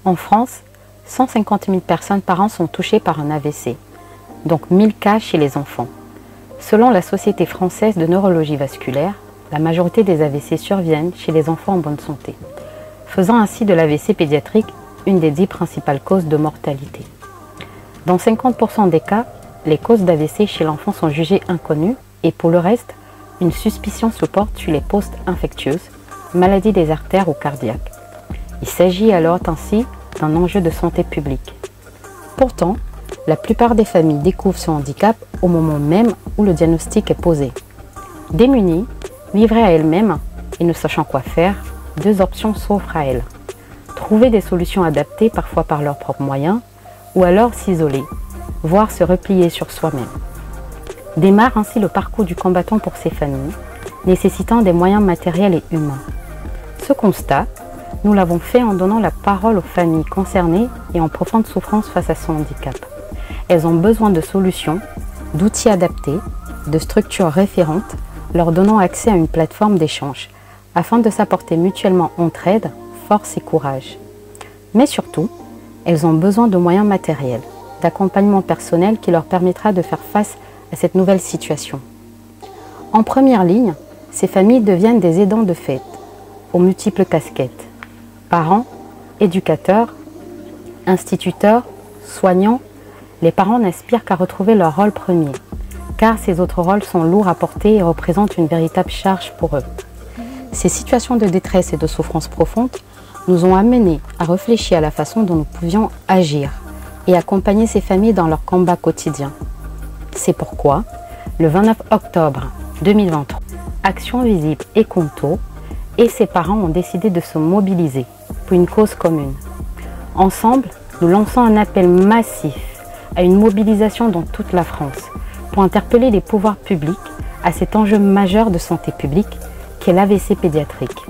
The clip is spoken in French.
En France, 150 000 personnes par an sont touchées par un AVC, donc 1000 cas chez les enfants. Selon la Société française de neurologie vasculaire, la majorité des AVC surviennent chez les enfants en bonne santé, faisant ainsi de l'AVC pédiatrique une des 10 principales causes de mortalité. Dans 50% des cas, les causes d'AVC chez l'enfant sont jugées inconnues et pour le reste, une suspicion se porte sur les post-infectieuses, maladies des artères ou cardiaques. Il s'agit alors ainsi d'un enjeu de santé publique. Pourtant, la plupart des familles découvrent ce handicap au moment même où le diagnostic est posé. Démunies, livrées à elles-mêmes et ne sachant quoi faire, 2 options s'offrent à elles. Trouver des solutions adaptées parfois par leurs propres moyens, ou alors s'isoler, voire se replier sur soi-même. Démarre ainsi le parcours du combattant pour ces familles, nécessitant des moyens matériels et humains. Ce constat, nous l'avons fait en donnant la parole aux familles concernées et en profonde souffrance face à ce handicap. Elles ont besoin de solutions, d'outils adaptés, de structures référentes, leur donnant accès à une plateforme d'échange, afin de s'apporter mutuellement entraide, force et courage. Mais surtout, elles ont besoin de moyens matériels, d'accompagnement personnel qui leur permettra de faire face à cette nouvelle situation. En première ligne, ces familles deviennent des aidants de fait, aux multiples casquettes. Parents, éducateurs, instituteurs, soignants, les parents n'aspirent qu'à retrouver leur rôle premier, car ces autres rôles sont lourds à porter et représentent une véritable charge pour eux. Ces situations de détresse et de souffrance profonde nous ont amenés à réfléchir à la façon dont nous pouvions agir et accompagner ces familles dans leur combat quotidien. C'est pourquoi, le 29 octobre 2023, Action Visible et Conto et ses parents ont décidé de se mobiliser pour une cause commune. Ensemble, nous lançons un appel massif à une mobilisation dans toute la France pour interpeller les pouvoirs publics à cet enjeu majeur de santé publique qu'est l'AVC pédiatrique.